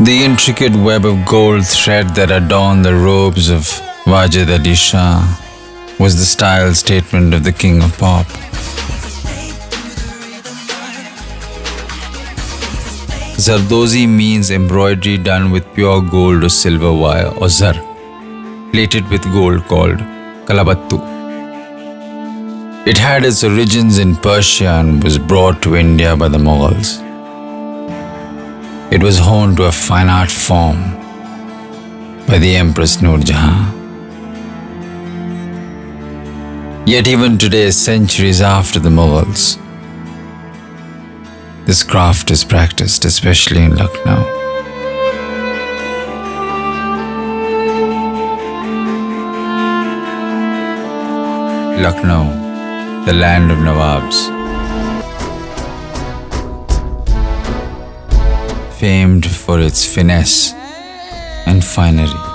The intricate web of gold thread that adorned the robes of Wajid Ali Shah was the style statement of the king of pop. Zardozi means embroidery done with pure gold or silver wire, or zar, plated with gold, called kalabattu. It had its origins in Persia and was brought to India by the Mughals. It was honed to a fine art form by the Empress Noor Jahan. Yet even today, centuries after the Mughals, this craft is practiced, especially in Lucknow. Lucknow, the land of Nawabs, famed for its finesse and finery.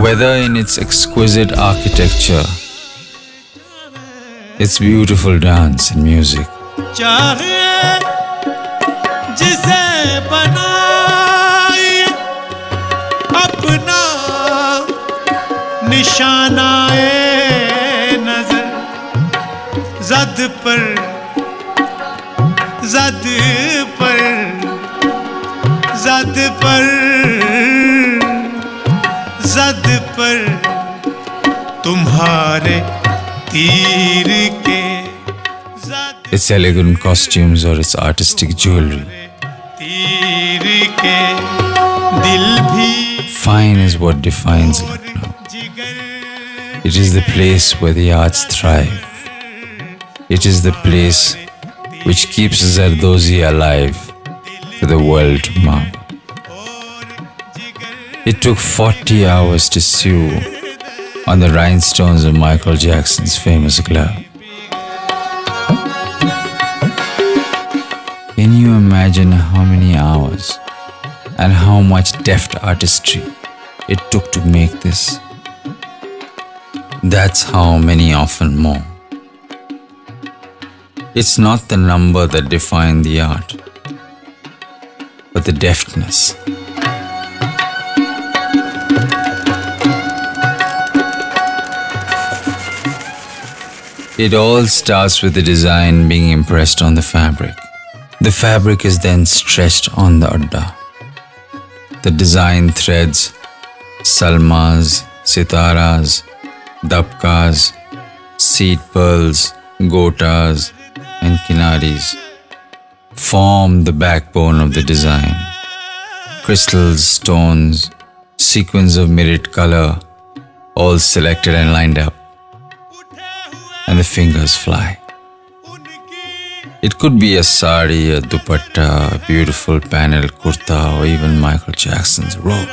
Whether in its exquisite architecture, its beautiful dance and music, ज़द पर तुम्हारे तीर के its elegant costumes or its artistic jewelry. तीर के दिल भी Fine is what defines Lucknow. It is the place where the arts thrive. It is the place which keeps Zardozi alive for the world to marvel. It took 40 hours to sew on the rhinestones of Michael Jackson's famous glove. Can you imagine how many hours and how much deft artistry it took to make this? That's how many, often more. It's not the number that defined the art, but the deftness. It all starts with the design being impressed on the fabric. The fabric is then stretched on the adda. The design threads, salmas, sitaras, dabkas, seed pearls, gotas, and kinaris form the backbone of the design. Crystals, stones, sequins of mirrored color, all selected and lined up, and the fingers fly. It could be a sari, a dupatta, a beautiful panel kurta, or even Michael Jackson's robe.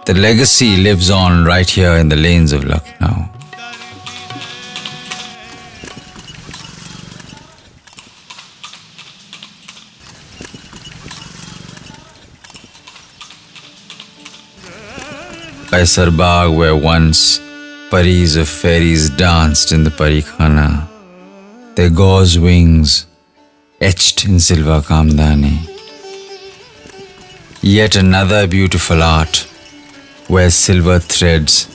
The legacy lives on right here in the lanes of Lucknow. Kaisar Bagh, where once paris of fairies danced in the Parikhana, their gauze wings etched in silver kamdani. Yet another beautiful art, where silver threads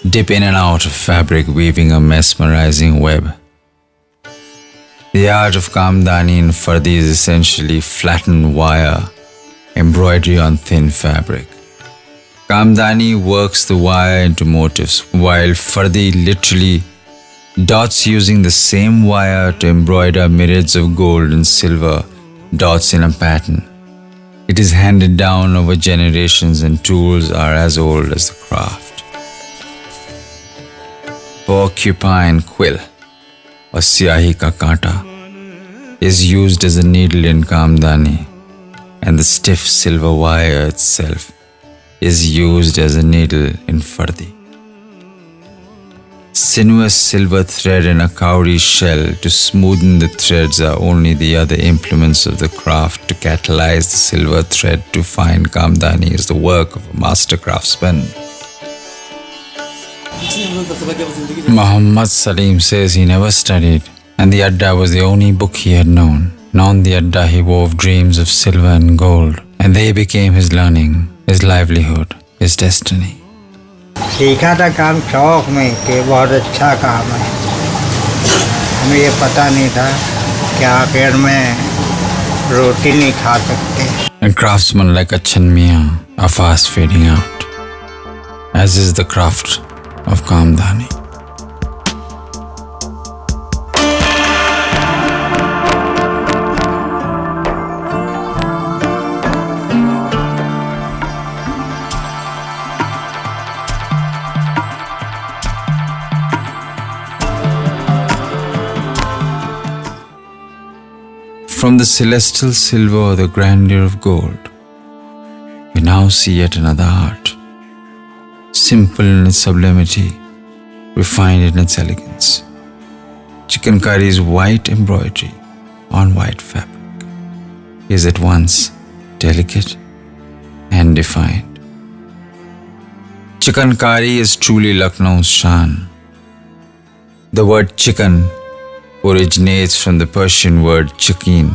dip in and out of fabric, weaving a mesmerizing web. The art of kamdani in Fardi is essentially flattened wire embroidery on thin fabric. Kamdani works the wire into motifs, while Fardi literally dots using the same wire to embroider myriads of gold and silver dots in a pattern. It is handed down over generations and tools are as old as the craft. Porcupine quill, or siIk kanta, is used as a needle in kamdani, and the stiff silver wire itself is used as a needle in fardi. Sinuous silver thread in a cowrie shell to smoothen the threads are only the other implements of the craft. To catalyze the silver thread to fine kamdani is the work of a master craftsman. Muhammad Salim says he never studied, and the Adda was the only book he had known. And on the Adda he wove dreams of silver and gold, and they became his learning, his livelihood, his destiny. सीखा था काम शौक में कि बहुत अच्छा काम है। हमें ये पता नहीं था कि आखिर में रोटी नहीं खा सकते। And craftsmen like Achan Mian are fast fading out, as is the craft of Kamdani. From the celestial silver or the grandeur of gold, we now see yet another art, simple in its sublimity, refined in its elegance. Chikankari's white embroidery on white fabric is at once delicate and defined. Chikankari is truly Lucknow's shan. The word chikan originates from the Persian word chikin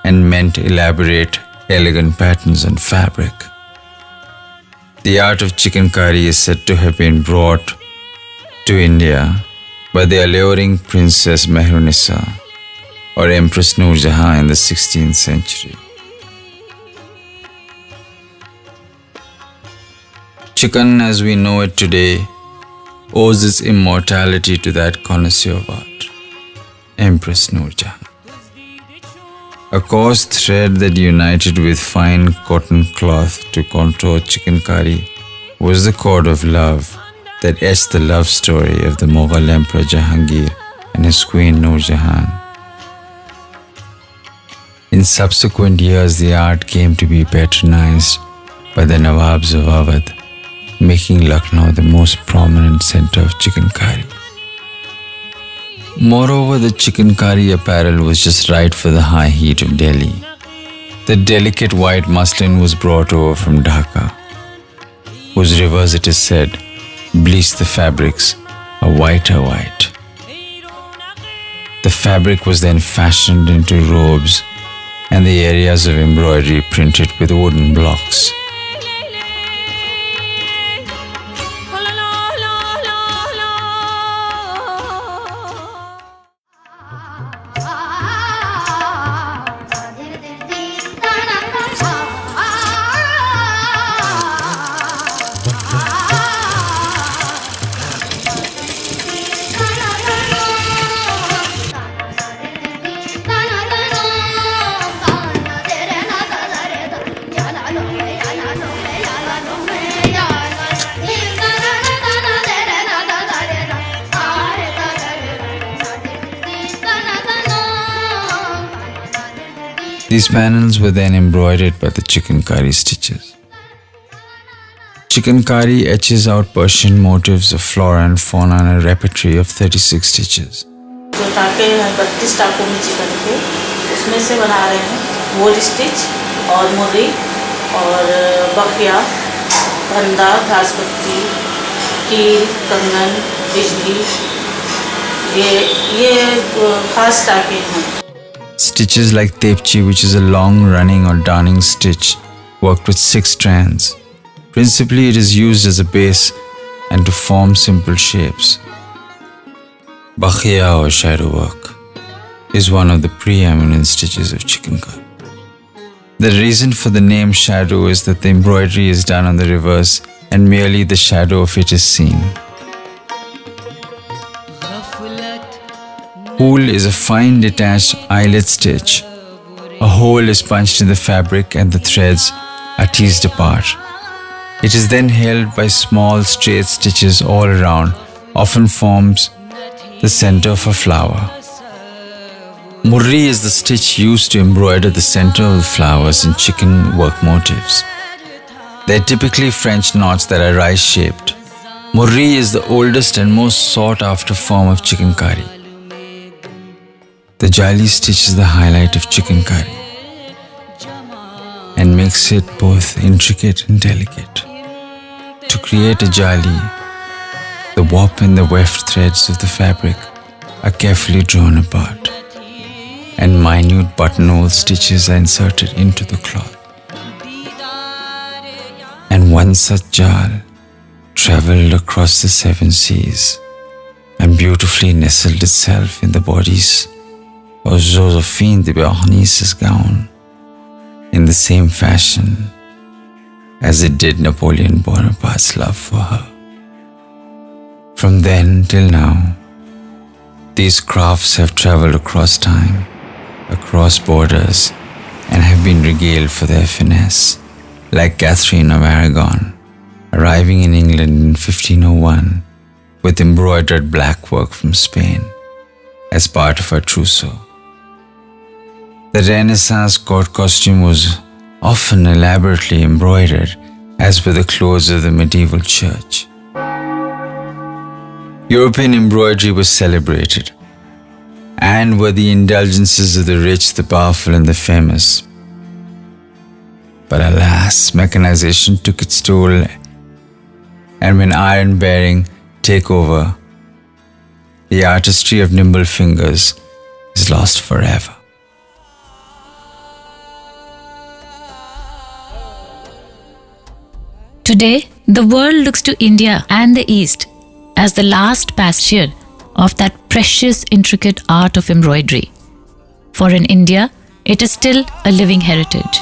and meant elaborate, elegant patterns on fabric. The art of chikankari is said to have been brought to India by the alluring Princess Mehrunissa or Empress Noor Jahan in the 16th century. Chikan, as we know it today, owes its immortality to that connoisseur of art, Empress Noor Jahan. A coarse thread that united with fine cotton cloth to contour chikankari was the cord of love that etched the love story of the Mughal Emperor Jahangir and his queen Noor Jahan. In subsequent years, the art came to be patronized by the Nawabs of Awadh, making Lucknow the most prominent center of chikankari. Moreover, the chikankari apparel was just right for the high heat of Delhi. The delicate white muslin was brought over from Dhaka, whose rivers, it is said, bleach the fabrics a whiter white. The fabric was then fashioned into robes and the areas of embroidery printed with wooden blocks. These panels were then embroidered by the chikankari stitches. Chikankari etches out Persian motifs of flora and fauna in a repertory of 36 stitches. जो टाके हैं 32 टाकों में chicken के उसमें से बना रहे हैं वोल स्टिच और मुर्री और बाखिया, बंदा, घास पत्ती, कील, कंगन, बिजली, ये खास टाके हैं. Stitches like tepchi, which is a long-running or darning stitch, worked with 6 strands. Principally, it is used as a base and to form simple shapes. Bakhia or shadow work is one of the preeminent stitches of chikankari. The reason for the name shadow is that the embroidery is done on the reverse and merely the shadow of it is seen. Hool is a fine detached eyelet stitch. A hole is punched in the fabric and the threads are teased apart. It is then held by small straight stitches all around, often forms the center of a flower. Murri is the stitch used to embroider the center of the flowers in chicken work motifs. They're typically French knots that are rice-shaped. Murri is the oldest and most sought-after form of chicken The jali stitch is the highlight of chicken and makes it both intricate and delicate. To create a jali, the warp and the weft threads of the fabric are carefully drawn apart, and minute buttonhole stitches are inserted into the cloth. And one such jal travelled across the 7 seas and beautifully nestled itself in the bodies of Josephine de Beauharnais' gown in the same fashion as it did Napoleon Bonaparte's love for her. From then till now, these crafts have travelled across time, across borders, and have been regaled for their finesse, like Catherine of Aragon, arriving in England in 1501 with embroidered black work from Spain as part of her trousseau. The Renaissance court costume was often elaborately embroidered, as were the clothes of the medieval church. European embroidery was celebrated, and were the indulgences of the rich, the powerful, and the famous. But alas, mechanization took its toll, and when iron bearing take over, the artistry of nimble fingers is lost forever. Today, the world looks to India and the East as the last bastion of that precious, intricate art of embroidery. For in India, it is still a living heritage.